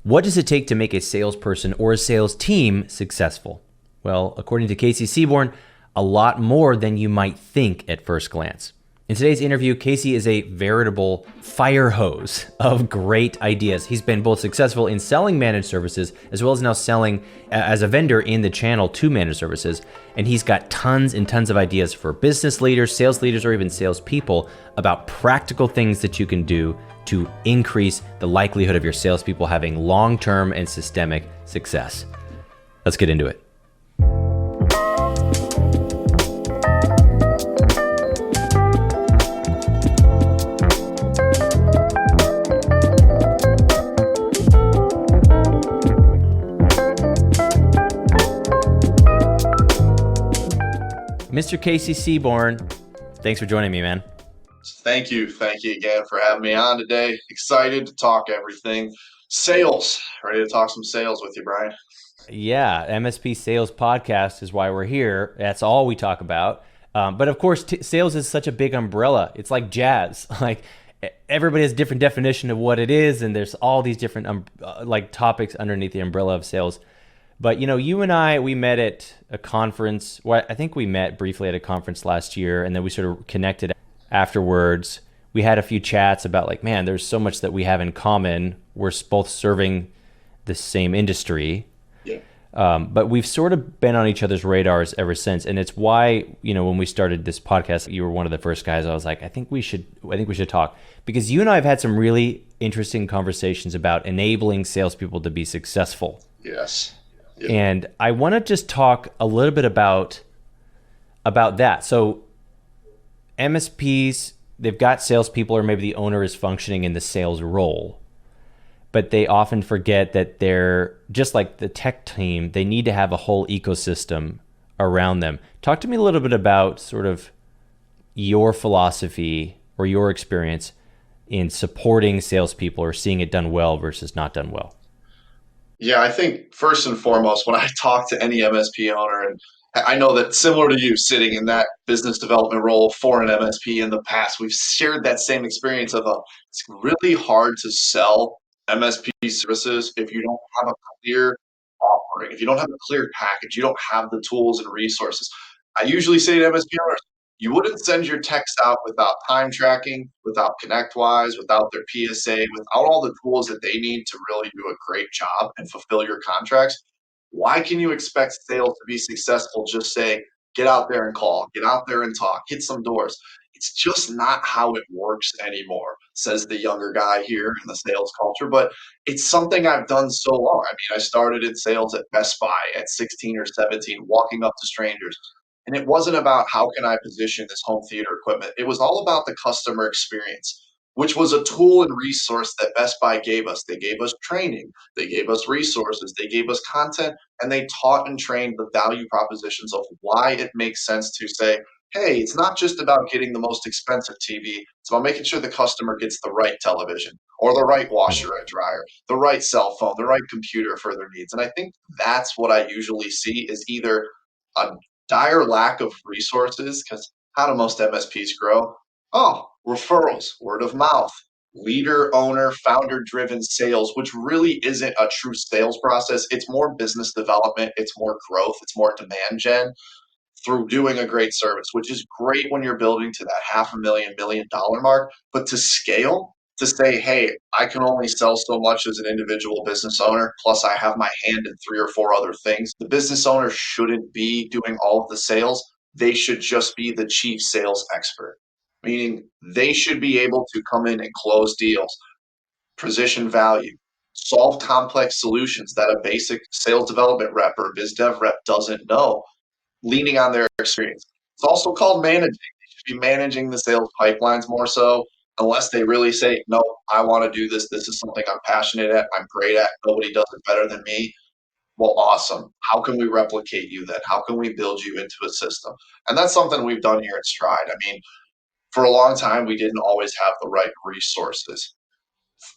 What does it take to make a salesperson or a sales team successful? Well, according to Casey Seaborne, a lot more than you might think at first glance. In today's interview, Casey is a veritable fire hose of great ideas. He's been both successful in selling managed services as well as now selling as a vendor in the channel to managed services. And he's got tons and tons of ideas for business leaders, sales leaders, or even salespeople about practical things that you can do to increase the likelihood of your salespeople having long-term and systemic success. Let's get into it. Mr. Casey Seaborne, thanks for joining me, man. Thank you. Thank you again for having me on today. Excited to talk everything sales. Ready to talk some sales with you, Brian. Yeah, MSP Sales Podcast is why we're here. That's all we talk about. But of course, sales is such a big umbrella. It's like jazz. Like everybody has a different definition of what it is, and there's all these different topics underneath the umbrella of sales. But you and I, we met at a conference. Well, I think we met briefly at a conference last year, and then we sort of connected afterwards. We had a few chats about man, there's so much that we have in common. We're both serving the same industry. Yeah. But we've sort of been on each other's radars ever since. And it's why, when we started this podcast, you were one of the first guys. I was like, I think we should talk, because you and I have had some really interesting conversations about enabling salespeople to be successful. Yes. Yep. And I want to just talk a little bit about that. So MSPs, they've got salespeople, or maybe the owner is functioning in the sales role, but they often forget that they're just like the tech team. They need to have a whole ecosystem around them. Talk to me a little bit about sort of your philosophy or your experience in supporting salespeople or seeing it done well versus not done well. Yeah, I think first and foremost, when I talk to any MSP owner, and I know that similar to you, sitting in that business development role for an MSP in the past, we've shared that same experience of it's really hard to sell MSP services if you don't have a clear offering, if you don't have a clear package, you don't have the tools and resources. I usually say to MSP owners, you wouldn't send your techs out without time tracking, without ConnectWise, without their PSA, without all the tools that they need to really do a great job and fulfill your contracts. Why can you expect sales to be successful just saying, get out there and call, get out there and talk, hit some doors? It's just not how it works anymore, says the younger guy here in the sales culture. But it's something I've done so long. I mean, I started in sales at Best Buy at 16 or 17, walking up to strangers. And it wasn't about how can I position this home theater equipment. It was all about the customer experience, which was a tool and resource that Best Buy gave us. They gave us training, they gave us resources, they gave us content, and they taught and trained the value propositions of why it makes sense to say, hey, it's not just about getting the most expensive TV. It's about making sure the customer gets the right television or the right washer and dryer, the right cell phone, the right computer for their needs. And I think that's what I usually see is either a dire lack of resources, because how do most MSPs grow? Oh, referrals, word of mouth, leader, owner, founder driven sales, which really isn't a true sales process. It's more business development, it's more growth, it's more demand gen through doing a great service, which is great when you're building to that $500,000, $1 million mark. But to scale, to say, hey, I can only sell so much as an individual business owner, plus I have my hand in 3 or 4 other things. The business owner shouldn't be doing all of the sales. They should just be the chief sales expert, meaning they should be able to come in and close deals, position value, solve complex solutions that a basic sales development rep or biz dev rep doesn't know, leaning on their experience. It's also called managing. They should be managing the sales pipelines more so, unless they really say, no, I want to do this. This is something I'm passionate at. I'm great at. Nobody does it better than me. Well, awesome. How can we replicate you then? How can we build you into a system? And that's something we've done here at Stride. I mean, for a long time, we didn't always have the right resources.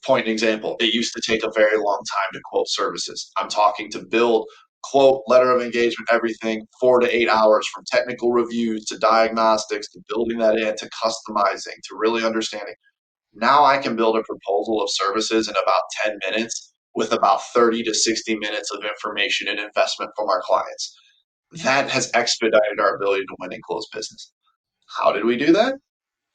Point an example, it used to take a very long time to quote services. I'm talking to build, quote, letter of engagement, everything, 4 to 8 hours, from technical reviews to diagnostics to building that in to customizing to really understanding. Now I can build a proposal of services in about 10 minutes with about 30 to 60 minutes of information and investment from our clients. That has expedited our ability to win and close business. How did we do that?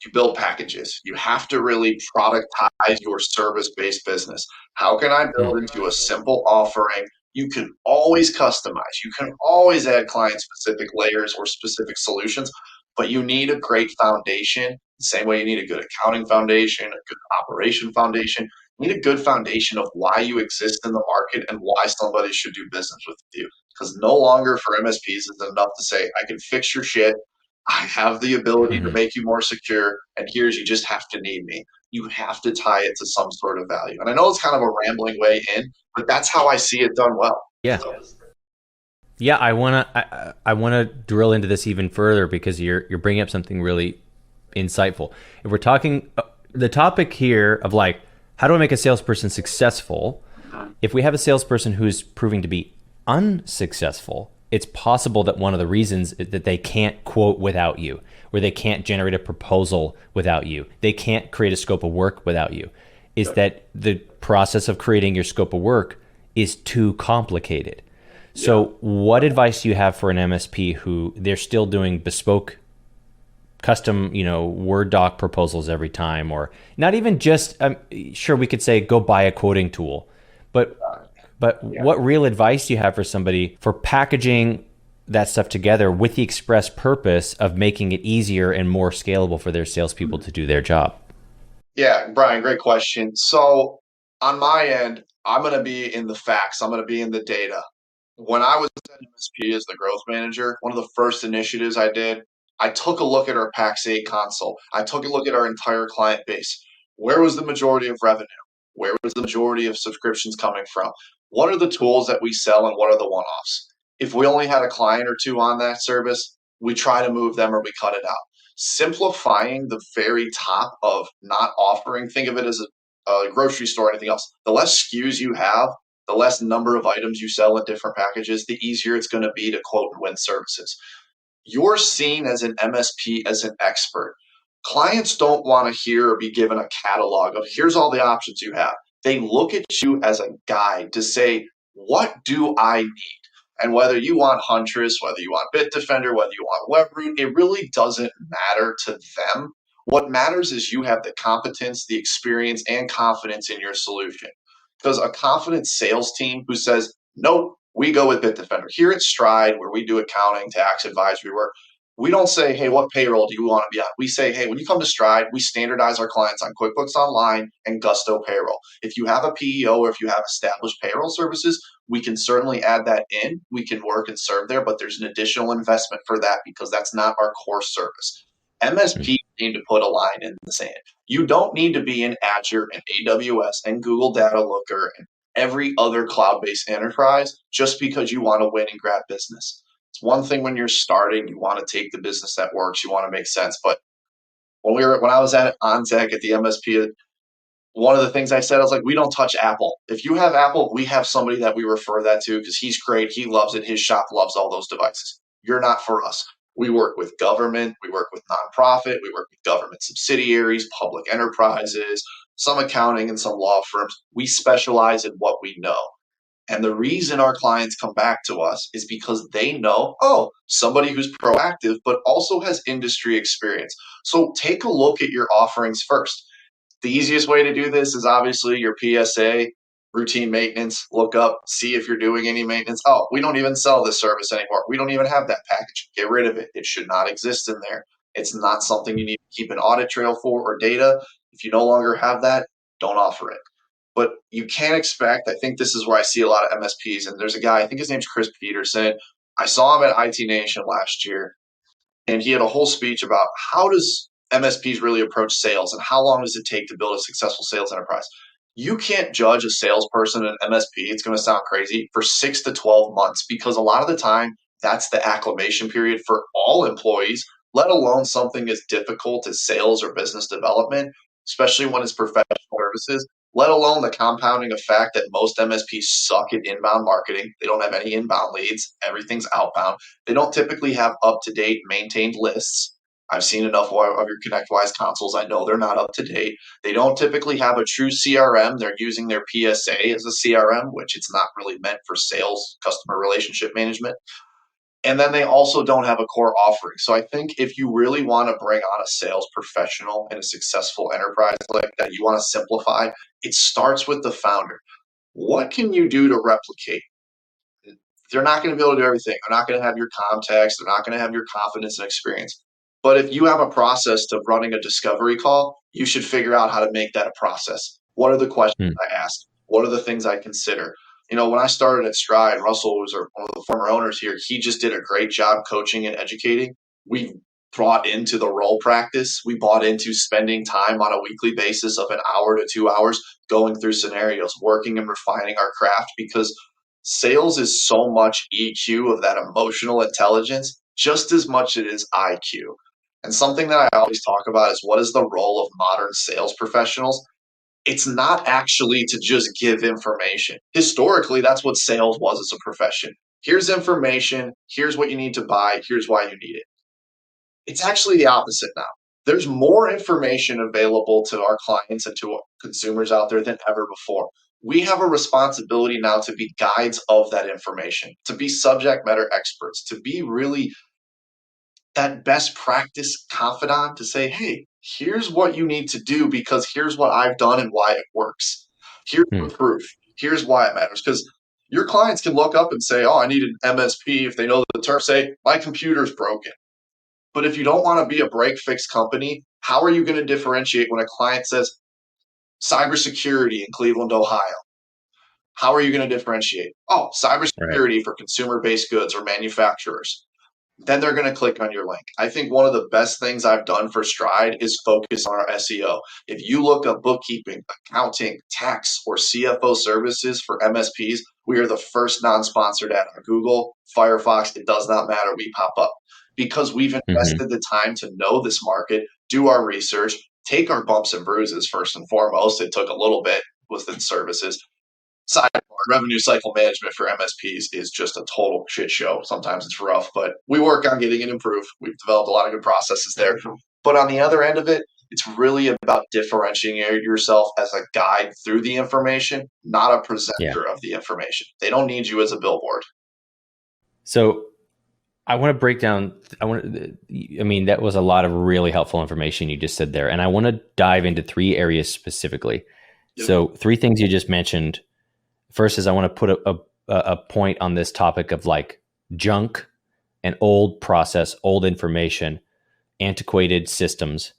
You build packages. You have to really productize your service-based business. How can I build into a simple offering? You can always customize. You can always add client-specific layers or specific solutions, but you need a great foundation. The same way you need a good accounting foundation, a good operation foundation. You need a good foundation of why you exist in the market and why somebody should do business with you. Because no longer for MSPs is it enough to say, I can fix your shit. I have the ability to make you more secure, and here's you just have to need me. You have to tie it to some sort of value. And I know it's kind of a rambling way in, but that's how I see it done well. Yeah. Yeah, I wanna drill into this even further because you're bringing up something really insightful. If we're talking the topic here of like how do I make a salesperson successful? If we have a salesperson who's proving to be unsuccessful, it's possible that one of the reasons is that they can't quote without you, or they can't generate a proposal without you, they can't create a scope of work without you, is that the process of creating your scope of work is too complicated. So what advice do you have for an MSP who they're still doing bespoke, custom, Word doc proposals every time, or not even just, sure, we could say go buy a quoting tool, but what real advice do you have for somebody for packaging that stuff together with the express purpose of making it easier and more scalable for their salespeople to do their job? Yeah, Brian, great question. So on my end, I'm going to be in the facts. I'm going to be in the data. When I was at MSP as the growth manager, one of the first initiatives I did, I took a look at our PAX8 console. I took a look at our entire client base. Where was the majority of revenue? Where was the majority of subscriptions coming from? What are the tools that we sell and what are the one-offs? If we only had a client or two on that service, we try to move them or we cut it out. Simplifying the very top of not offering, think of it as a grocery store or anything else. The less SKUs you have, the less number of items you sell in different packages, the easier it's going to be to quote and win services. You're seen as an MSP as an expert. Clients don't want to hear or be given a catalog of here's all the options you have. They look at you as a guide to say, what do I need? And whether you want Huntress, whether you want Bitdefender, whether you want WebRoot, it really doesn't matter to them. What matters is you have the competence, the experience, and confidence in your solution. Because a confident sales team who says, nope, we go with Bitdefender. Here at Stride, where we do accounting, tax advisory work, we don't say, hey, what payroll do you want to be on? We say, hey, when you come to Stride, we standardize our clients on QuickBooks Online and Gusto Payroll. If you have a PEO or if you have established payroll services, we can certainly add that in. We can work and serve there, but there's an additional investment for that because that's not our core service. MSP need to put a line in the sand. You don't need to be in Azure and AWS and Google Data Looker and every other cloud-based enterprise just because you want to win and grab business. It's one thing when you're starting, you want to take the business that works, you want to make sense. But when I was at OnTech at the MSP, one of the things I said, I was like, we don't touch Apple. If you have Apple, we have somebody that we refer that to because he's great. He loves it. His shop loves all those devices. You're not for us. We work with government. We work with nonprofit. We work with government subsidiaries, public enterprises, some accounting and some law firms. We specialize in what we know. And the reason our clients come back to us is because they know, oh, somebody who's proactive, but also has industry experience. So take a look at your offerings first. The easiest way to do this is obviously your PSA, routine maintenance, look up, see if you're doing any maintenance. Oh, we don't even sell this service anymore. We don't even have that package. Get rid of it. It should not exist in there. It's not something you need to keep an audit trail for or data. If you no longer have that, don't offer it. But you can't expect, I think this is where I see a lot of MSPs, and there's a guy, I think his name's Chris Peterson. I saw him at IT Nation last year, and he had a whole speech about how does MSPs really approach sales and how long does it take to build a successful sales enterprise. You can't judge a salesperson at an MSP, it's going to sound crazy, for 6 to 12 months because a lot of the time that's the acclimation period for all employees, let alone something as difficult as sales or business development, especially when it's professional services, let alone the compounding effect that most MSPs suck at inbound marketing. They don't have any inbound leads. Everything's outbound. They don't typically have up-to-date maintained lists. I've seen enough of your ConnectWise consoles. I know they're not up to date. They don't typically have a true CRM. They're using their PSA as a CRM, which it's not really meant for sales, customer relationship management. And then they also don't have a core offering. So I think if you really want to bring on a sales professional in a successful enterprise like that, you want to simplify, it starts with the founder. What can you do to replicate? They're not going to be able to do everything. They're not going to have your context. They're not going to have your confidence and experience. But if you have a process to running a discovery call, you should figure out how to make that a process. What are the questions Hmm. I ask? What are the things I consider? When I started at Stride, Russell was one of the former owners here. He just did a great job coaching and educating. We brought into the role practice. We bought into spending time on a weekly basis of an hour to 2 hours going through scenarios, working and refining our craft, because sales is so much EQ of that emotional intelligence, just as much as it is IQ. And something that I always talk about is, what is the role of modern sales professionals? It's not actually to just give information. Historically, that's what sales was as a profession. Here's information. Here's what you need to buy. Here's why you need it. It's actually the opposite now. There's more information available to our clients and to consumers out there than ever before. We have a responsibility now to be guides of that information, to be subject matter experts, to be really that best practice confidant, to say, hey, here's what you need to do because here's what I've done and why it works. Here's Hmm. the proof. Here's why it matters. Because your clients can look up and say, oh, I need an MSP. If they know the term, say, my computer's broken. But if you don't want to be a break fix company, how are you going to differentiate when a client says cybersecurity in Cleveland, Ohio? How are you going to differentiate? Oh, Right. cybersecurity for consumer based goods or manufacturers. Then they're going to click on your link. I think one of the best things I've done for Stride is focus on our SEO. If you look up bookkeeping, accounting, tax, or CFO services for MSPs, we are the first non-sponsored ad on Google, Firefox. It does not matter. We pop up because we've Hmm. invested the time to know this market, do our research, take our bumps and bruises first and foremost. It took a little bit within services. Sidebar, revenue cycle management for MSPs is just a total shit show. Sometimes it's rough, but we work on getting it improved. We've developed a lot of good processes there. But on the other end of it, it's really about differentiating yourself as a guide through the information, not a Yeah. presenter of the information. They don't need you as a billboard. So I want to break down. I mean, that was a lot of really helpful information you just said there, and I want to dive into three areas specifically. Yep. So, three things you just mentioned. First is I want to put a point on this topic of like junk and old process, old information, antiquated systems.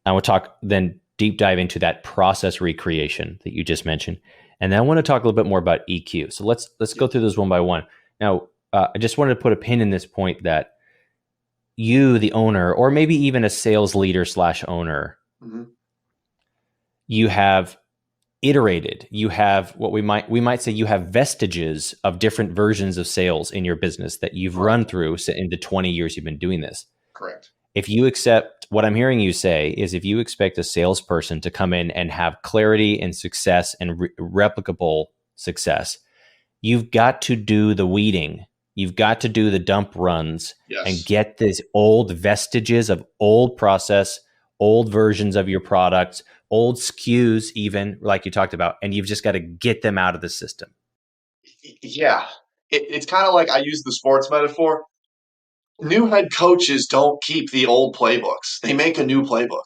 I want to talk then deep dive into that process recreation that you just mentioned, and then I want to talk a little bit more about EQ. So let's go through those one by one. Now, I just wanted to put a pin in this point that you, the owner, or maybe even a sales leader slash owner, Mhm. you have iterated. You have what we might say you have vestiges of different versions of sales in your business that you've run Correct. through in the 20 years you've been doing this. Correct. If you accept what I'm hearing you say is if you expect a salesperson to come in and have clarity and success and replicable success, you've got to do the weeding. You've got to do the dump runs and Yes. get these old vestiges of old process, old versions of your products, old SKUs, even like you talked about, and you've just got to get them out of the system. Yeah. It's kind of like, I use the sports metaphor. New head coaches don't keep the old playbooks. They make a new playbook.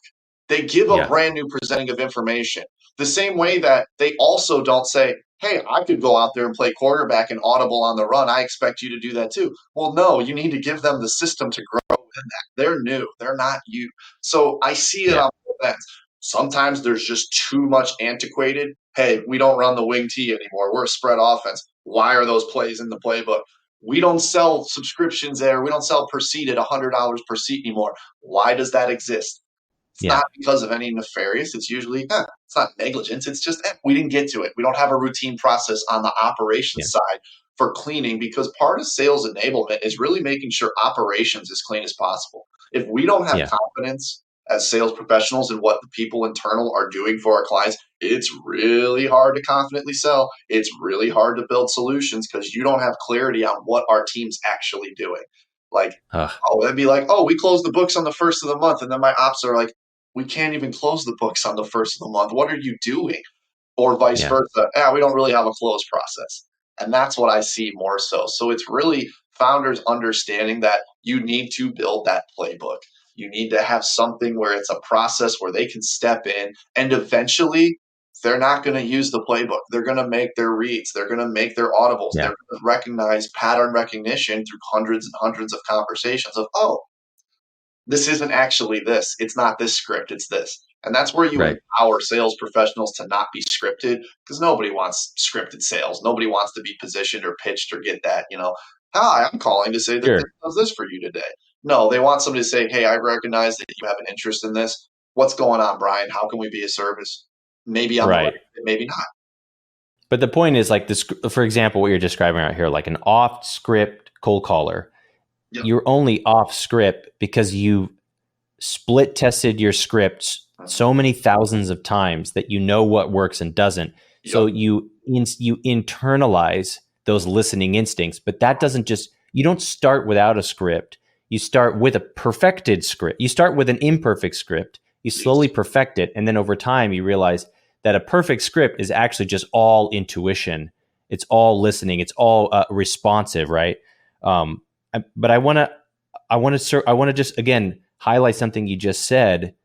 They give a Yeah. brand new presenting of information. The same way that they also don't say, hey, I could go out there and play quarterback and audible on the run. I expect you to do that too. Well, no, you need to give them the system to grow in that. They're new. They're not you. So I see it Yeah. on both ends. Sometimes there's just too much antiquated. Hey, we don't run the wing T anymore. We're a spread offense. Why are those plays in the playbook? We don't sell subscriptions there. We don't sell per seat at $100 per seat anymore. Why does that exist? It's Yeah. not because of any nefarious. It's usually, it's not negligence. It's just, we didn't get to it. We don't have a routine process on the Yeah. operations side for cleaning, because part of sales enablement is really making sure operations is clean as possible. If we don't have Yeah. confidence as sales professionals in what the people internal are doing for our clients, it's really hard to confidently sell. It's really hard to build solutions because you don't have clarity on what our team's actually doing. Like, Ugh. oh, it'd be like, oh, we close the books on the first of the month. And then my ops are like, we can't even close the books on the first of the month. What are you doing? Or vice Yeah. versa. Yeah, we don't really have a close process. And that's what I see more so. So it's really founders understanding that you need to build that playbook. You need to have something where it's a process where they can step in, and eventually they're not going to use the playbook. They're going to make their reads. They're going to make their audibles. Yeah. They're going to recognize pattern recognition through hundreds and hundreds of conversations of, oh, this isn't actually this. It's not this script. It's this. And that's where you Right. empower sales professionals to not be scripted, because nobody wants scripted sales. Nobody wants to be positioned or pitched or get that, hi, I'm calling to say that this Sure. does this for you today. No, they want somebody to say, hey, I recognize that you have an interest in this. What's going on, Brian? How can we be of service? Maybe I'm the right Right. fit, maybe not. But the point is, like this, for example, what you're describing out here, like an off script cold caller, Yep. you're only off script because you split tested your scripts so many thousands of times that you know what works and doesn't. So Yep. you internalize those listening instincts, but that doesn't you don't start without a script. You start with a perfected script. You start with an imperfect script. You slowly perfect it. And then over time, you realize that a perfect script is actually just all intuition. It's all listening. It's all responsive, right? But I want to just, again, highlight something you just said,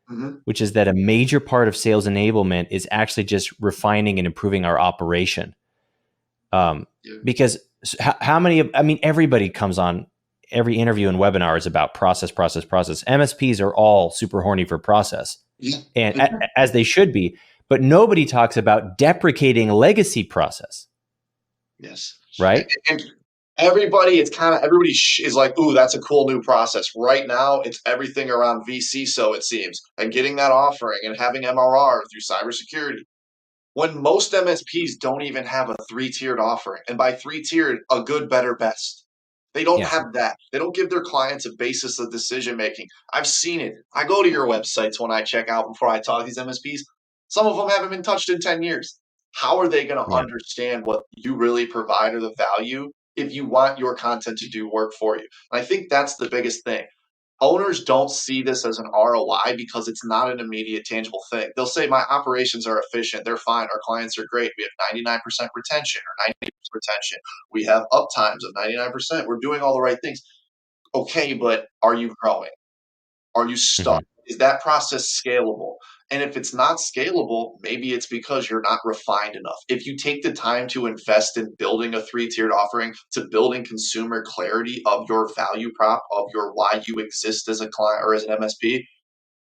which is that a major part of sales enablement is actually just refining and improving our operation. Because how many everybody comes on every interview and webinar is about process. MSPs are all super horny for process, and as they should be, but nobody talks about deprecating legacy process. Yes. Right. And everybody is like, ooh, that's a cool new process. Right now, it's everything around VC, so it seems, and getting that offering and having MRR through cybersecurity. When most MSPs don't even have a 3-tiered offering, and by 3-tiered, a good, better, best. They don't have that. They don't give their clients a basis of decision making. I've seen it. I go to your websites when I check out before I talk to these MSPs. Some of them haven't been touched in 10 years. How are they going to understand what you really provide or the value if you want your content to do work for you? And I think that's the biggest thing. Owners don't see this as an ROI because it's not an immediate tangible thing. They'll say, my operations are efficient. They're fine. Our clients are great. We have 99% retention or 90% retention. We have uptimes of 99%. We're doing all the right things. Okay, but are you growing? Are you stuck? Is that process scalable? And if it's not scalable, maybe it's because you're not refined enough. If you take the time to invest in building a 3-tiered offering, to building consumer clarity of your value prop, of your why you exist as a client or as an MSP,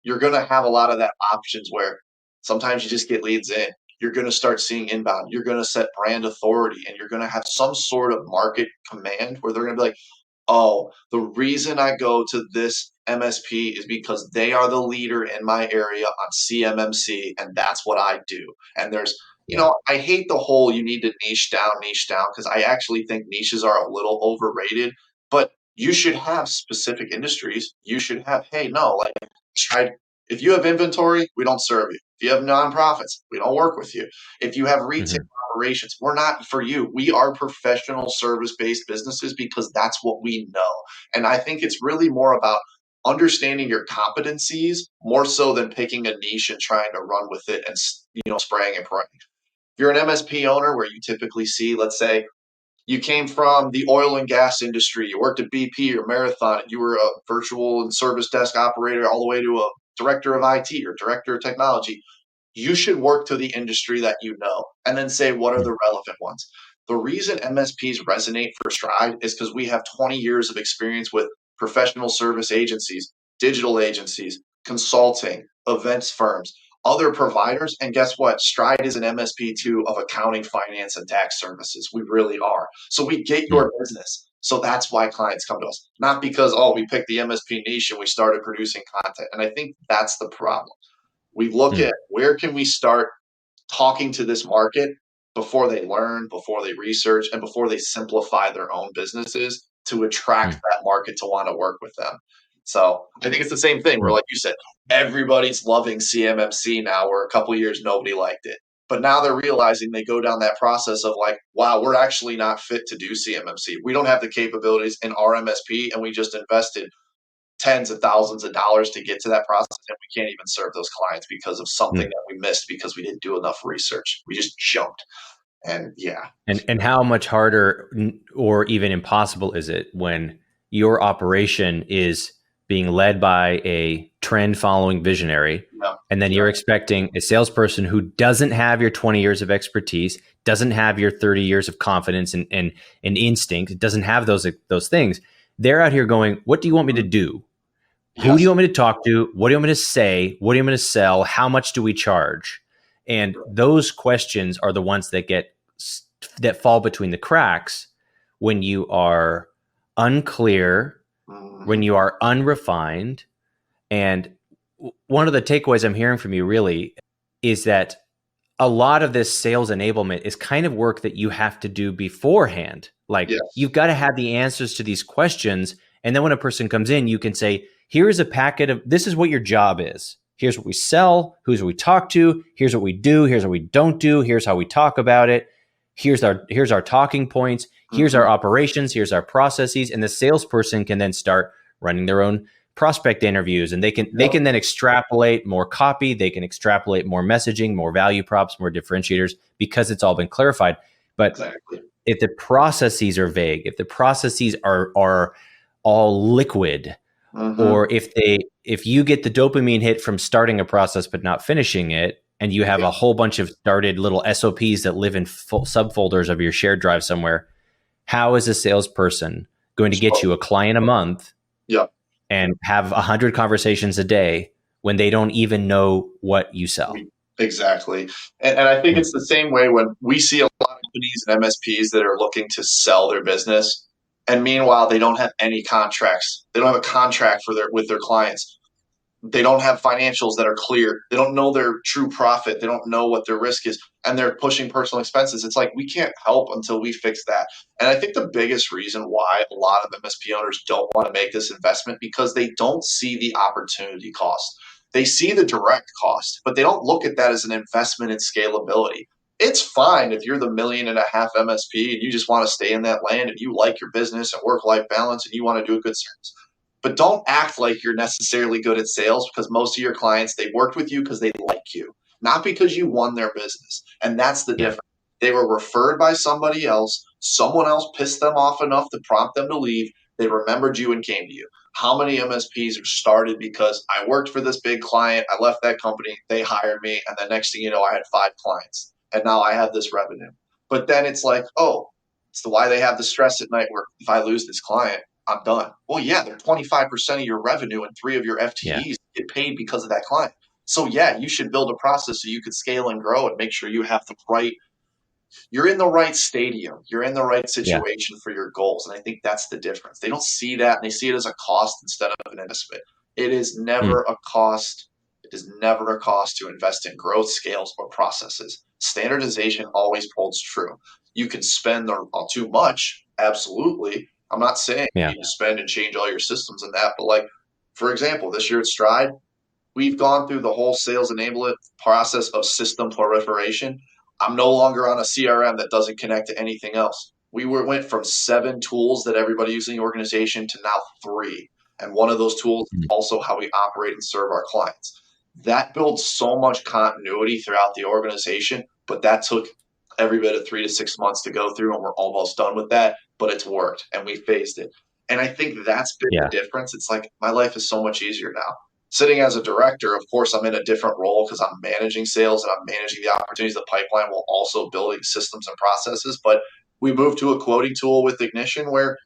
you're going to have a lot of that options where sometimes you just get leads in. You're going to start seeing inbound. You're going to set brand authority, and you're going to have some sort of market command where they're going to be like, oh, the reason I go to this MSP is because they are the leader in my area on CMMC, and that's what I do. And there's, I hate the whole you need to niche down, because I actually think niches are a little overrated, but you should have specific industries. You should have, hey, no, like, if you have inventory, we don't serve you. If you have nonprofits, we don't work with you. If you have retail operations, we're not for you. We are professional service-based businesses because that's what we know. And I think it's really more about understanding your competencies more so than picking a niche and trying to run with it and, spraying and praying. If you're an MSP owner where you typically see, let's say, you came from the oil and gas industry, you worked at BP or Marathon, you were a virtual and service desk operator all the way to a director of IT or director of technology. You should work to the industry that you know and then say, what are the relevant ones? The reason MSPs resonate for Stride is because we have 20 years of experience with professional service agencies, digital agencies, consulting, events firms, other providers. And guess what? Stride is an MSP too of accounting, finance, and tax services. We really are. So we get your business. So that's why clients come to us, not because, we picked the MSP niche and we started producing content. And I think that's the problem. We look at where can we start talking to this market before they learn, before they research, and before they simplify their own businesses to attract that market to want to work with them. So I think it's the same thing where, like you said, everybody's loving CMMC now, where a couple of years nobody liked it. But now they're realizing they go down that process of like, wow, we're actually not fit to do CMMC. We don't have the capabilities in our MSP, and we just invested tens of thousands of dollars to get to that process, and we can't even serve those clients because of something that we missed because we didn't do enough research. We just jumped. And yeah. And how much harder or even impossible is it when your operation is being led by a trend following visionary, and then you're expecting a salesperson who doesn't have your 20 years of expertise, doesn't have your 30 years of confidence and instinct, doesn't have those things. They're out here going, what do you want me to do? Who do you want me to talk to? What do you want me to say? What do you want me to sell? How much do we charge? And those questions are the ones that fall between the cracks when you are unclear, when you are unrefined. And one of the takeaways I'm hearing from you really is that a lot of this sales enablement is kind of work that you have to do beforehand. Like you've got to have the answers to these questions. And then when a person comes in, you can say, here's a packet of, this is what your job is. Here's what we sell. Who's we talk to. Here's what we do. Here's what we don't do. Here's how we talk about it. Here's our talking points. Here's our operations. Here's our processes. And the salesperson can then start running their own prospect interviews, and they can then extrapolate more copy. They can extrapolate more messaging, more value props, more differentiators, because it's all been clarified. But if the processes are vague, if the processes are all liquid, or if you get the dopamine hit from starting a process but not finishing it, and you have a whole bunch of started little SOPs that live in subfolders of your shared drive somewhere, how is a salesperson going to get you a client a month and have 100 conversations a day when they don't even know what you sell? Exactly. And I think it's the same way when we see a lot of companies and MSPs that are looking to sell their business, and meanwhile, they don't have any contracts. They don't have a contract with their clients. They don't have financials that are clear. They don't know their true profit. They don't know what their risk is, and they're pushing personal expenses. It's like, we can't help until we fix that. And I think the biggest reason why a lot of MSP owners don't want to make this investment, because they don't see the opportunity cost. They see the direct cost, but they don't look at that as an investment in scalability. It's fine if you're the $1.5 million MSP and you just want to stay in that lane and you like your business and work-life balance and you want to do a good service. But don't act like you're necessarily good at sales, because most of your clients, they worked with you because they like you, not because you won their business. And that's the difference. They were referred by somebody else. Someone else pissed them off enough to prompt them to leave. They remembered you and came to you. How many MSPs are started because I worked for this big client, I left that company, they hired me, and the next thing you know, I had 5 clients, and now I have this revenue. But then it's like, oh, it's why they have the stress at night where if I lose this client, I'm done. Well, yeah, they're 25% of your revenue and 3 of your FTEs get paid because of that client. So yeah, you should build a process so you could scale and grow and make sure you have the right, you're in the right stadium. You're in the right situation for your goals. And I think that's the difference. They don't see that, and they see it as a cost instead of an investment. It is never a cost. It is never a cost to invest in growth, scales, or processes. Standardization always holds true. You can spend too much, absolutely. I'm not saying you need to spend and change all your systems and that, but like, for example, this year at Stride, we've gone through the whole sales enablement process of system proliferation. I'm no longer on a CRM that doesn't connect to anything else. We went from 7 tools that everybody uses in the organization to now 3. And one of those tools is also how we operate and serve our clients. That builds so much continuity throughout the organization, but that took every bit of 3 to 6 months to go through, and we're almost done with that, but it's worked and we phased it. And I think that's been the difference. It's like, my life is so much easier now. Sitting as a director, of course, I'm in a different role because I'm managing sales and I'm managing the opportunities, the pipeline, while also building systems and processes. But we moved to a quoting tool with Ignition where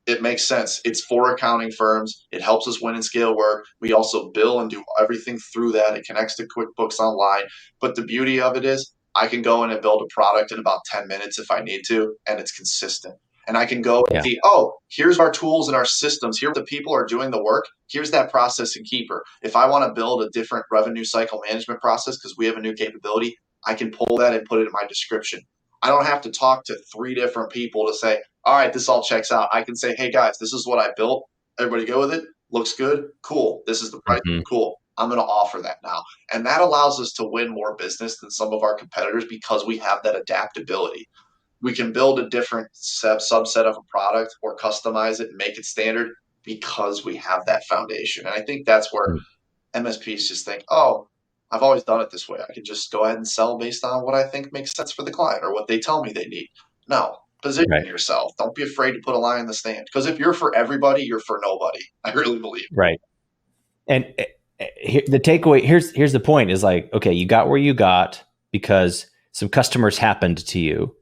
it makes sense. It's for accounting firms. It helps us win and scale work. We also bill and do everything through that. It connects to QuickBooks Online. But the beauty of it is I can go in and build a product in about 10 minutes if I need to, and it's consistent. And I can go and see, oh, here's our tools and our systems. Here the people are doing the work. Here's that process and keeper. If I want to build a different revenue cycle management process because we have a new capability, I can pull that and put it in my description. I don't have to talk to 3 different people to say, all right, this all checks out. I can say, hey, guys, this is what I built. Everybody go with it. Looks good. Cool. This is the price. Cool. I'm going to offer that now. And that allows us to win more business than some of our competitors because we have that adaptability. We can build a different subset of a product or customize it and make it standard because we have that foundation. And I think that's where MSPs just think, oh, I've always done it this way. I can just go ahead and sell based on what I think makes sense for the client or what they tell me they need. No, position yourself. Don't be afraid to put a line in the stand. Because if you're for everybody, you're for nobody. I really believe. Right. And the takeaway, here's the point is like, okay, you got where you got because some customers happened to you.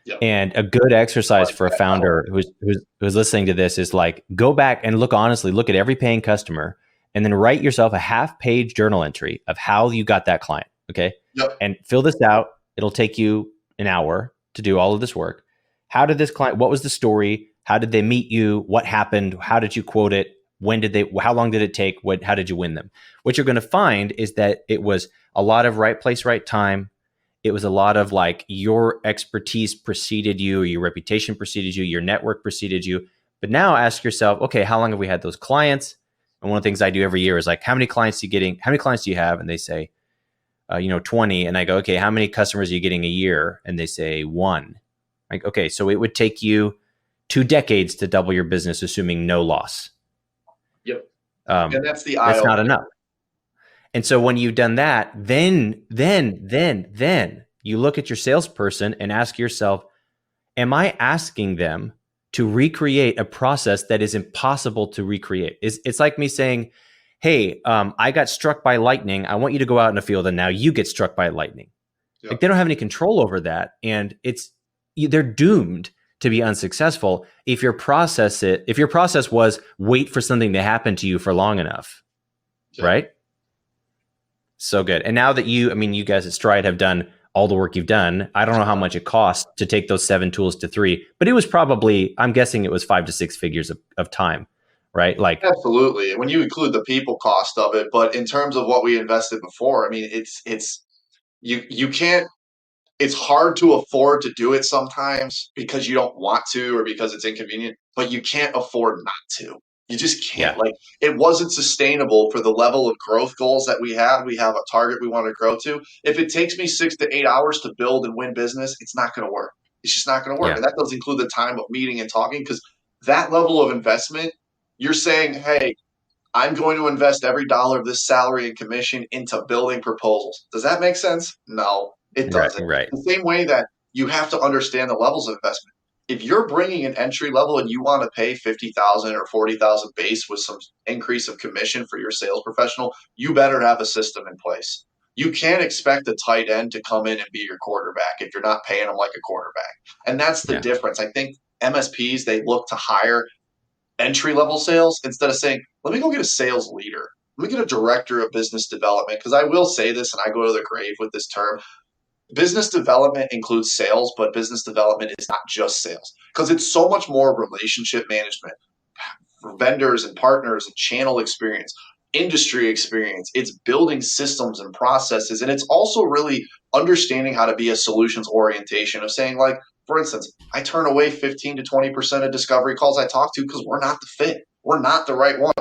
Yep. And a good exercise for a founder who's listening to this is like, go back and look at every paying customer and then write yourself a half-page journal entry of how you got that client. Okay. Yep. And fill this out. It'll take you an hour to do all of this work. How did this client, what was the story? How did they meet you? What happened? How did you quote it? How long did it take? How did you win them? What you're going to find is that it was a lot of right place, right time. It was a lot of like your expertise preceded you, or your reputation preceded you, your network preceded you. But now ask yourself, okay, how long have we had those clients? And one of the things I do every year is like, how many clients do you have? And they say, 20. And I go, okay, how many customers are you getting a year? And they say 1. Like, okay, so it would take you 2 decades to double your business, assuming no loss. Yep. And that's that's not enough. And so when you've done that, then you look at your salesperson and ask yourself, am I asking them to recreate a process that is impossible to recreate? It's like me saying, hey, I got struck by lightning. I want you to go out in the field and now you get struck by lightning. Yep. Like they don't have any control over that. And they're doomed to be unsuccessful if your process was wait for something to happen to you for long enough. Yep. Right? So good. And now that you guys at Stride have done all the work you've done, I don't know how much it cost to take those 7 tools to 3, but it was probably, I'm guessing it was 5 to 6 figures of time, right? Like absolutely. When you include the people cost of it, but in terms of what we invested before, I mean, you can't, it's hard to afford to do it sometimes because you don't want to or because it's inconvenient, but you can't afford not to. You just can't. Yeah. Like it wasn't sustainable for the level of growth goals that we have. We have a target we want to grow to. If it takes me 6 to 8 hours to build and win business, it's not going to work. It's just not going to work. Yeah. And that does include the time of meeting and talking because that level of investment, you're saying, hey, I'm going to invest every dollar of this salary and commission into building proposals. Does that make sense? No, it doesn't. Right. The same way that you have to understand the levels of investment. If you're bringing an entry level and you want to pay $50,000 or $40,000 base with some increase of commission for your sales professional, you better have a system in place. You can't expect a tight end to come in and be your quarterback if you're not paying them like a quarterback. And that's the difference. I think MSPs, they look to hire entry-level sales instead of saying, let me go get a sales leader. Let me get a director of business development. Because I will say this, and I go to the grave with this term, business development includes sales, but business development is not just sales because it's so much more relationship management for vendors and partners and channel experience, industry experience. It's building systems and processes. And it's also really understanding how to be a solutions orientation of saying, like, for instance, I turn away 15 to 20% of discovery calls I talk to because we're not the fit. We're not the right one.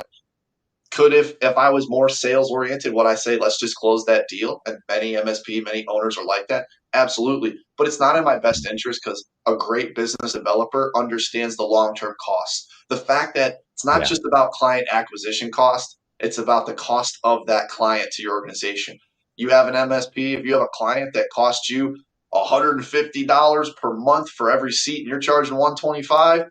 Could if I was more sales oriented, would I say, let's just close that deal? And many owners are like that. Absolutely. But it's not in my best interest because a great business developer understands the long-term costs. The fact that it's not just about client acquisition cost, it's about the cost of that client to your organization. You have an MSP, if you have a client that costs you $150 per month for every seat and you're charging $125,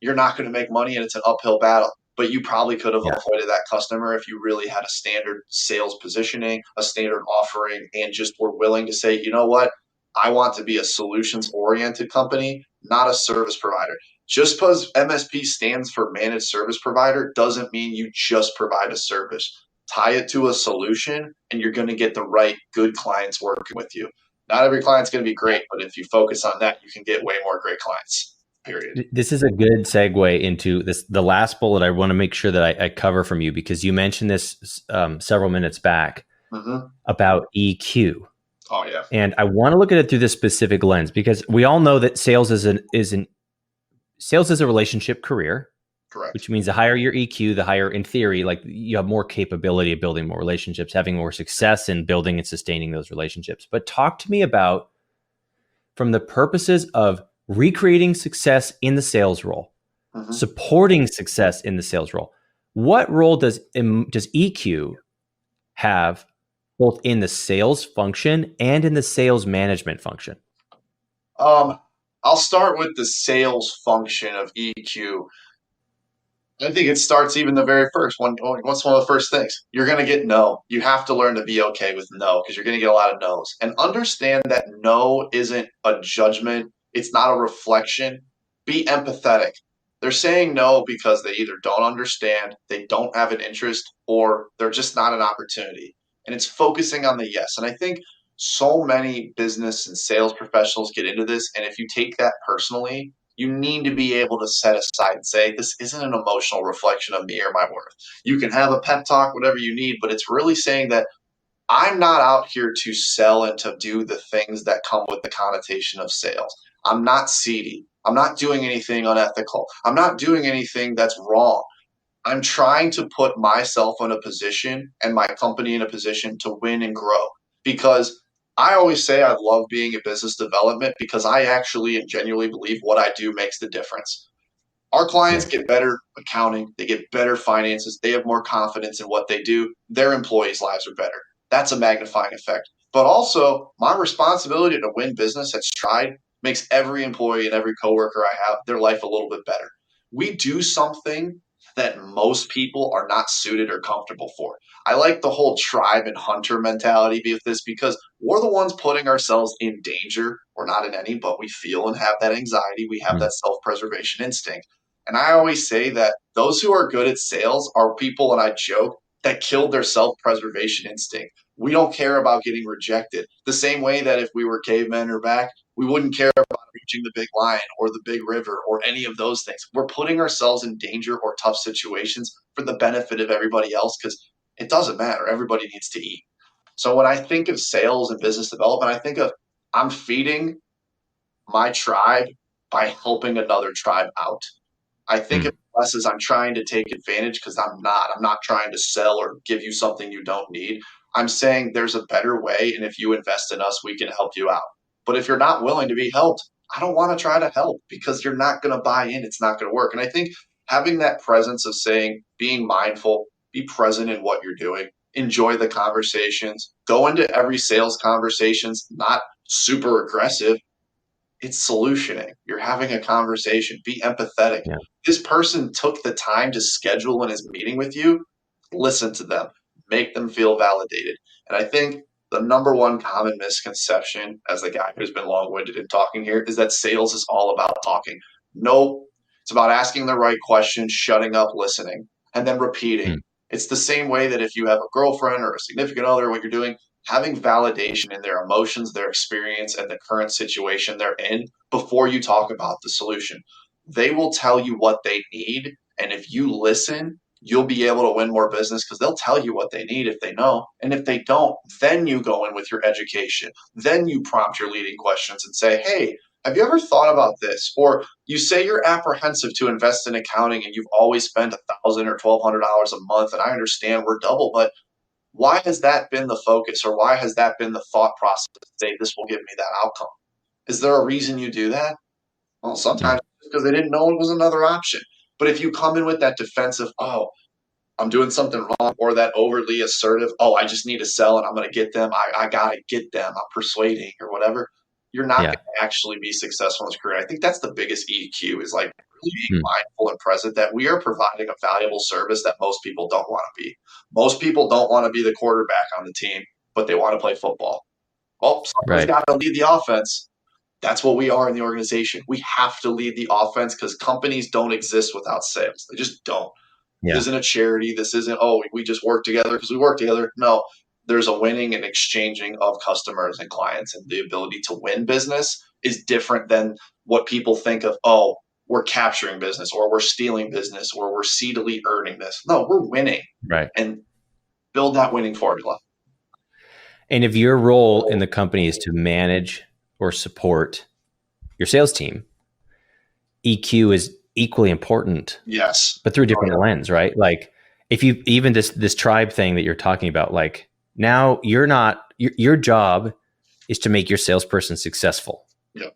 you're not going to make money and it's an uphill battle. But you probably could have avoided that customer if you really had a standard sales positioning, a standard offering, and just were willing to say, you know what, I want to be a solutions-oriented company, not a service provider. Just because MSP stands for managed service provider doesn't mean you just provide a service. Tie it to a solution, and you're going to get the right, good clients working with you. Not every client's going to be great, but if you focus on that, you can get way more great clients. Period. This is a good segue into the last bullet I want to make sure that I cover from you because you mentioned this several minutes back about EQ. Oh yeah. And I want to look at it through this specific lens because we all know that sales is a relationship career. Correct. which means the higher your EQ, the higher, in theory, like you have more capability of building more relationships, having more success in building and sustaining those relationships. But talk to me about, from the purposes of recreating success in the sales role, supporting success in the sales role, what role does EQ have both in the sales function and in the sales management function? I'll start with the sales function of EQ. I think it starts even the very first one. What's one of the first things? You're going to get no. You have to learn to be okay with no because you're going to get a lot of no's. And understand that no isn't a judgment. It's not a reflection. Be empathetic. They're saying no because they either don't understand, they don't have an interest, or they're just not an opportunity. And it's focusing on the yes. And I think so many business and sales professionals get into this. And if you take that personally, you need to be able to set aside and say, this isn't an emotional reflection of me or my worth. You can have a pep talk, whatever you need, but it's really saying that I'm not out here to sell and to do the things that come with the connotation of sales. I'm not seedy. I'm not doing anything unethical. I'm not doing anything that's wrong. I'm trying to put myself in a position and my company in a position to win and grow, because I always say I love being in business development because I actually and genuinely believe what I do makes the difference. Our clients get better accounting, they get better finances, they have more confidence in what they do, their employees' lives are better. That's a magnifying effect. But also, my responsibility to win business at Stride makes every employee and every coworker I have their life a little bit better. We do something that most people are not suited or comfortable for. I like the whole tribe and hunter mentality with this because we're the ones putting ourselves in danger. We're not in any, but we feel and have that anxiety. We have that self-preservation instinct. And I always say that those who are good at sales are people, and I joke, that killed their self-preservation instinct. We don't care about getting rejected. The same way that if we were cavemen or back, we wouldn't care about reaching the big lion or the big river or any of those things. We're putting ourselves in danger or tough situations for the benefit of everybody else because it doesn't matter. Everybody needs to eat. So when I think of sales and business development, I think of I'm feeding my tribe by helping another tribe out. I think of less as I'm trying to take advantage because I'm not. I'm not trying to sell or give you something you don't need. I'm saying there's a better way, and if you invest in us, we can help you out. But if you're not willing to be helped, I don't want to try to help because you're not going to buy in. It's not going to work. And I think having that presence of saying, being mindful, be present in what you're doing, enjoy the conversations, go into every sales conversations, not super aggressive. It's solutioning. You're having a conversation. Be empathetic. Yeah. This person took the time to schedule in his meeting with you. Listen to them. Make them feel validated. And I think the number one common misconception, as the guy who's been long-winded in talking here, is that sales is all about talking. No, it's about asking the right questions, shutting up, listening, and then repeating. It's the same way that if you have a girlfriend or a significant other, what you're doing, having validation in their emotions, their experience, and the current situation they're in before you talk about the solution. They will tell you what they need. And if you listen, you'll be able to win more business because they'll tell you what they need if they know. And if they don't, then you go in with your education. Then you prompt your leading questions and say, hey, have you ever thought about this? Or you say you're apprehensive to invest in accounting and you've always spent $1,000 or $1,200 a month. And I understand we're double, but why has that been the focus, or why has that been the thought process to say this will give me that outcome? Is there a reason you do that? Well, sometimes because they didn't know it was another option. But if you come in with that defensive, oh, I'm doing something wrong, or that overly assertive, oh, I just need to sell and I'm going to get them. I got to get them. I'm persuading or whatever. You're not going to actually be successful in this career. I think that's the biggest EQ is like really being mindful and present that we are providing a valuable service that most people don't want to be. Most people don't want to be the quarterback on the team, but they want to play football. Well, somebody's got to lead the offense. That's what we are in the organization. We have to lead the offense because companies don't exist without sales. They just don't. This isn't a charity. This isn't, oh, we just work together because we work together. No, there's a winning and exchanging of customers and clients, and the ability to win business is different than what people think of, oh, we're capturing business or we're stealing business or we're seedily earning this. No, we're winning. Right. And build that winning formula. And if your role in the company is to manage or support your sales team, EQ is equally important, Yes. but through a different lens, right? Like if you even this tribe thing that you're talking about, like now your job is to make your salesperson successful. Yeah.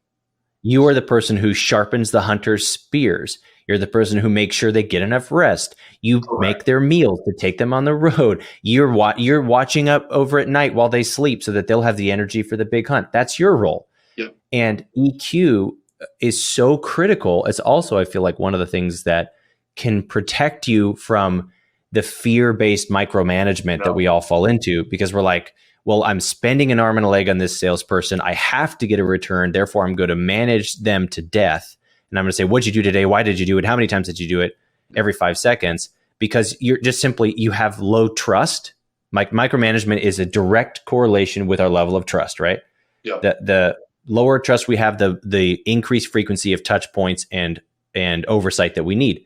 You are the person who sharpens the hunter's spears. You're the person who makes sure they get enough rest. You make their meals to take them on the road. You're watching up over at night while they sleep so that they'll have the energy for the big hunt. That's your role. Yeah. And EQ is so critical. It's also, I feel like, one of the things that can protect you from the fear-based micromanagement that we all fall into, because we're like, well, I'm spending an arm and a leg on this salesperson. I have to get a return. Therefore, I'm going to manage them to death. And I'm going to say, what'd you do today? Why did you do it? How many times did you do it? Every 5 seconds, because you're just simply, you have low trust. Micromanagement is a direct correlation with our level of trust, right? Yeah. The lower trust we have, the increased frequency of touch points and oversight that we need.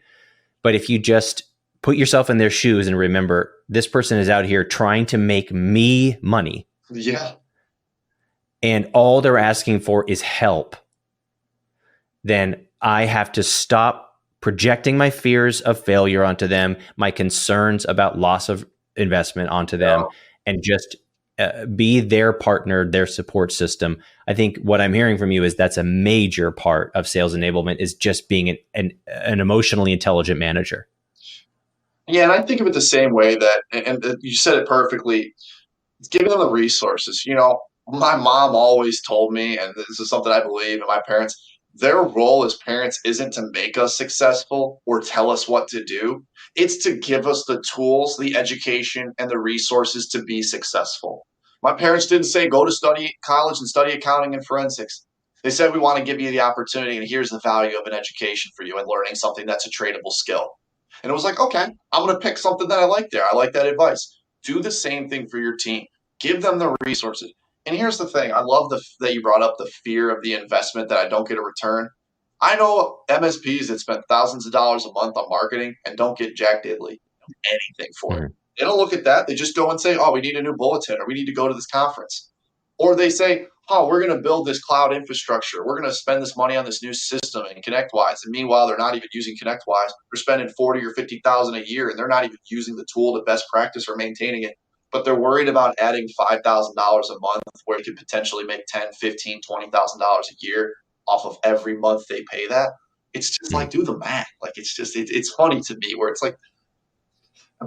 But if you just put yourself in their shoes and remember, this person is out here trying to make me money. Yeah. And all they're asking for is help. Then I have to stop projecting my fears of failure onto them, my concerns about loss of investment onto them, and just be their partner, their support system. I think what I'm hearing from you is that's a major part of sales enablement, is just being an emotionally intelligent manager. Yeah, and I think of it the same way that, and you said it perfectly, giving them the resources. My mom always told me, and this is something I believe, and my parents, their role as parents isn't to make us successful or tell us what to do. It's to give us the tools, the education, and the resources to be successful. My parents didn't say, go to study college and study accounting and forensics. They said, we want to give you the opportunity, and here's the value of an education for you and learning something that's a tradable skill. And it was like, okay, I'm going to pick something that I like there. I like that advice. Do the same thing for your team. Give them the resources. And here's the thing. I love that you brought up the fear of the investment that I don't get a return. I know MSPs that spend thousands of dollars a month on marketing and don't get jack diddly anything for it. They don't look at that. They just go and say, oh, we need a new bulletin, or we need to go to this conference. Or they say, oh, we're going to build this cloud infrastructure. We're going to spend this money on this new system and ConnectWise. And meanwhile, they're not even using ConnectWise. They're spending 40 or 50,000 a year, and they're not even using the tool to best practice or maintaining it. But they're worried about adding $5,000 a month, where you could potentially make $10,000, $15,000, $20,000 a year off of every month they pay that. It's just like, do the math. Like, it's funny to me, where it's like,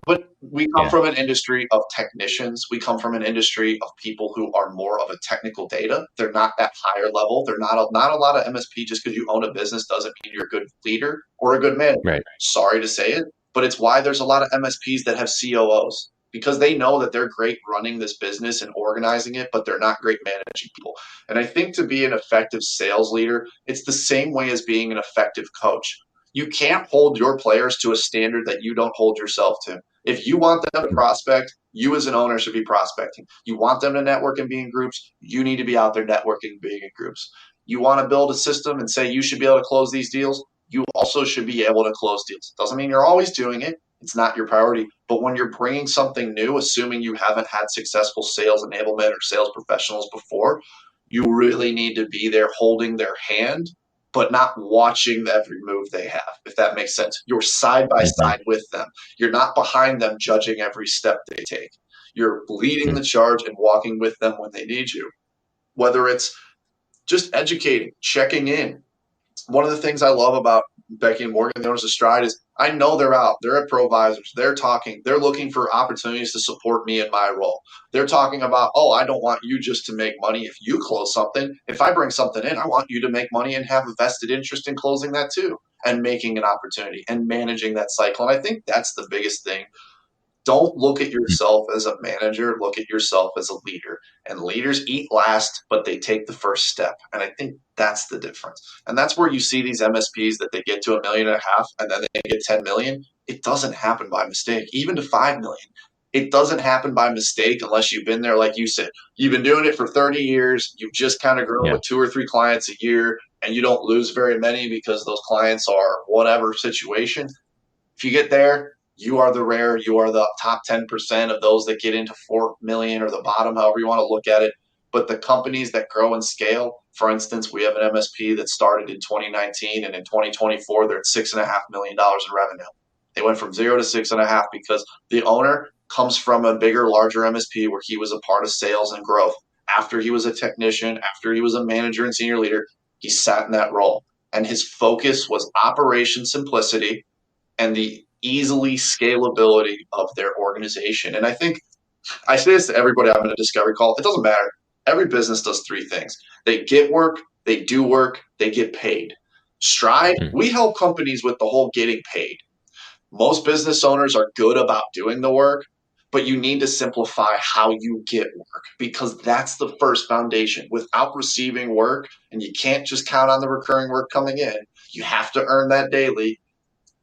but we come from an industry of technicians. We come from an industry of people who are more of a technical data. They're not that higher level. They're not a lot of MSP. Just because you own a business doesn't mean you're a good leader or a good manager. Right. Sorry to say it, but it's why there's a lot of MSPs that have COOs, because they know that they're great running this business and organizing it, but they're not great managing people. And I think to be an effective sales leader, it's the same way as being an effective coach. You can't hold your players to a standard that you don't hold yourself to. If you want them to prospect, you as an owner should be prospecting. You want them to network and be in groups, you need to be out there networking and being in groups. You want to build a system and say you should be able to close these deals, you also should be able to close deals. Doesn't mean you're always doing it. It's not your priority. But when you're bringing something new, assuming you haven't had successful sales enablement or sales professionals before, you really need to be there holding their hand, but not watching every move they have, if that makes sense. You're side by side with them. You're not behind them judging every step they take. You're leading the charge and walking with them when they need you. Whether it's just educating, checking in. One of the things I love about Becky and Morgan, the owners of Stride, is I know they're out. They're at Provisors. They're talking. They're looking for opportunities to support me in my role. They're talking about, oh, I don't want you just to make money if you close something. If I bring something in, I want you to make money and have a vested interest in closing that too, and making an opportunity and managing that cycle. And I think that's the biggest thing. Don't look at yourself as a manager. Look at yourself as a leader. And leaders eat last, but they take the first step. And I think that's the difference. And that's where you see these MSPs that they get to 1.5 million and then they get 10 million. It doesn't happen by mistake. Even to 5 million. It doesn't happen by mistake unless you've been there, like you said. You've been doing it for 30 years. You've just kind of grown with 2 or 3 clients a year, and you don't lose very many because those clients are whatever situation. If you get there, you are the top 10% of those that get into 4 million, or the bottom, however you want to look at it. But the companies that grow and scale, for instance, we have an MSP that started in 2019, and in 2024, they're at $6.5 million in revenue. They went from 0 to 6.5 because the owner comes from a bigger, larger MSP where he was a part of sales and growth. After he was a technician, after he was a manager and senior leader, he sat in that role. And his focus was operation simplicity and the easily scalability of their organization. And I think I say this to everybody I'm in a discovery call. It doesn't matter. Every business does three things. They get work, they do work, they get paid. Stride, we help companies with the whole getting paid. Most business owners are good about doing the work, but you need to simplify how you get work because that's the first foundation. Without receiving work, and you can't just count on the recurring work coming in, you have to earn that daily.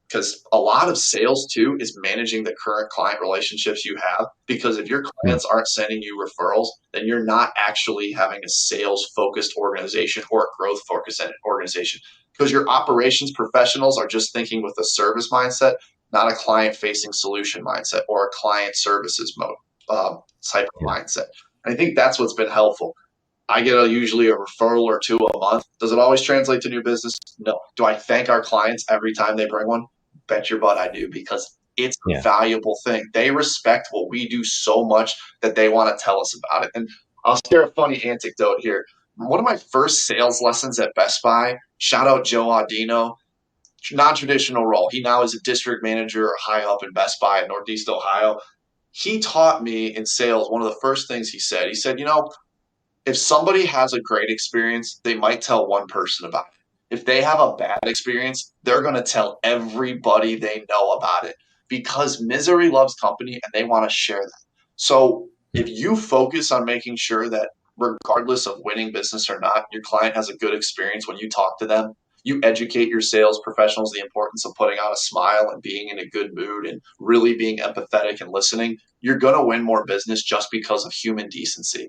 Because a lot of sales too is managing the current client relationships you have. Because if your clients aren't sending you referrals, then you're not actually having a sales focused organization or a growth focused organization. Because your operations professionals are just thinking with a service mindset, not a client facing solution mindset or a client services mode type of mindset. And I think that's what's been helpful. I get usually a referral or two a month. Does it always translate to new business? No. Do I thank our clients every time they bring one? Bet your butt I do, because it's a valuable thing. They respect what we do so much that they want to tell us about it. And I'll share a funny anecdote here. One of my first sales lessons at Best Buy, shout out Joe Audino, non-traditional role. He now is a district manager or high up in Best Buy in Northeast Ohio. He taught me in sales, one of the first things he said, if somebody has a great experience, they might tell one person about it. If they have a bad experience, they're going to tell everybody they know about it because misery loves company and they want to share that. So if you focus on making sure that regardless of winning business or not, your client has a good experience when you talk to them, you educate your sales professionals the importance of putting on a smile and being in a good mood and really being empathetic and listening, you're going to win more business just because of human decency.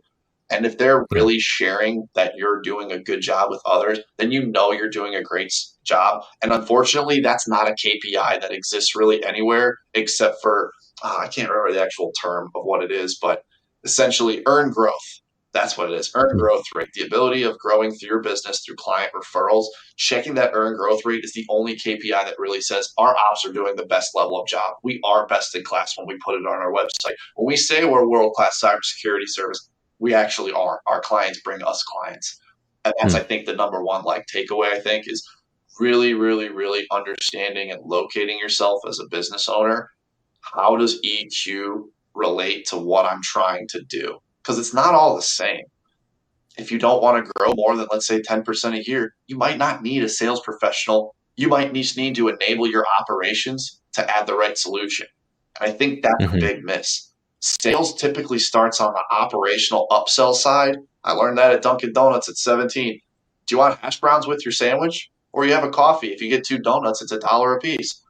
And if they're really sharing that you're doing a good job with others, then you know you're doing a great job. And unfortunately, that's not a KPI that exists really anywhere except for, I can't remember the actual term of what it is, but essentially earn growth. That's what it is. Earn growth rate, the ability of growing through your business through client referrals. Checking that earn growth rate is the only KPI that really says our ops are doing the best level of job. We are best in class when we put it on our website. When we say we're a world-class cybersecurity service, we actually are. Our clients bring us clients. And that's, I think, the number one takeaway, I think, is really, really, really understanding and locating yourself as a business owner. How does EQ relate to what I'm trying to do? Because it's not all the same. If you don't want to grow more than, let's say, 10% a year, you might not need a sales professional. You might just need to enable your operations to add the right solution. And I think that's a big miss. Sales typically starts on the operational upsell side. I learned that at Dunkin' Donuts at 17. Do you want hash browns with your sandwich? Or you have a coffee? If you get 2 donuts, it's $1 a piece.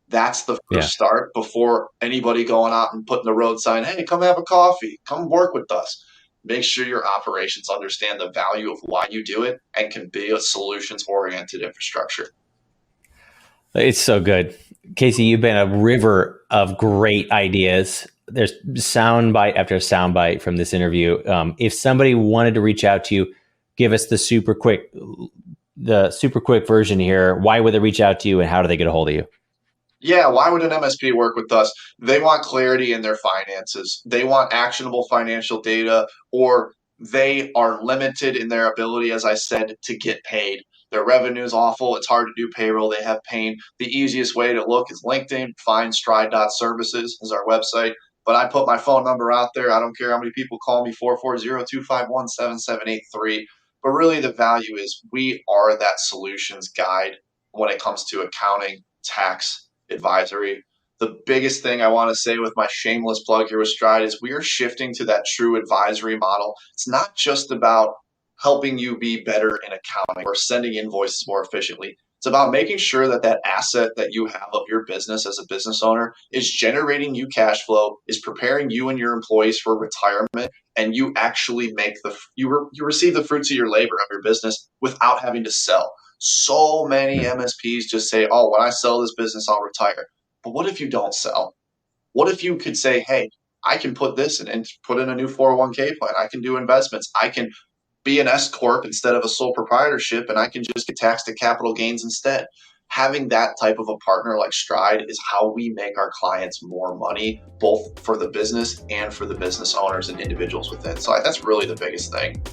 That's the first start before anybody going out and putting the road sign, hey, come have a coffee. Come work with us. Make sure your operations understand the value of why you do it and can be a solutions-oriented infrastructure. It's so good. Casey, you've been a river of great ideas. There's soundbite after soundbite from this interview. If somebody wanted to reach out to you, give us the super quick version here. Why would they reach out to you and how do they get a hold of you? Yeah, why would an MSP work with us? They want clarity in their finances. They want actionable financial data, or they are limited in their ability, as I said, to get paid. Their revenue is awful. It's hard to do payroll. They have pain. The easiest way to look is LinkedIn. Find stride.services is our website. But I put my phone number out there. I don't care how many people call me, 440-251-7783. But really the value is we are that solutions guide when it comes to accounting, tax, advisory. The biggest thing I want to say with my shameless plug here with Stride is we are shifting to that true advisory model. It's not just about helping you be better in accounting or sending invoices more efficiently. It's about making sure that that asset that you have of your business as a business owner is generating you cash flow, is preparing you and your employees for retirement, and you actually you receive the fruits of your labor of your business without having to sell. So many MSPs just say, oh, when I sell this business, I'll retire. But what if you don't sell? What if you could say, hey, I can put this in and put in a new 401k plan. I can do investments. I can be an S corp instead of a sole proprietorship, and I can just get taxed at capital gains instead. Having that type of a partner like Stride is how we make our clients more money, both for the business and for the business owners and individuals within. So that's really the biggest thing.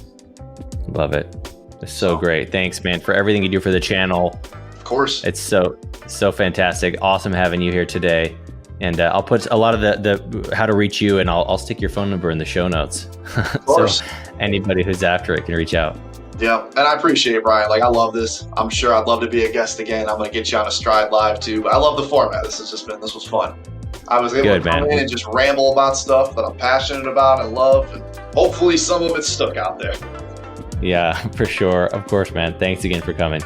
Love it. It's so great. Thanks, man, for everything you do for the channel. Of course. It's so fantastic. Awesome having you here today. And I'll put a lot of the how to reach you, and I'll stick your phone number in the show notes. Of course. So anybody who's after it can reach out. Yeah, and I appreciate it, Brian. Like, I love this. I'm sure I'd love to be a guest again. I'm going to get you on a Stride Live too. But I love the format. This was fun. I was able to come in and just ramble about stuff that I'm passionate about and love, and hopefully some of it stuck out there. Yeah, for sure. Of course, man. Thanks again for coming.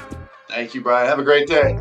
Thank you, Brian. Have a great day.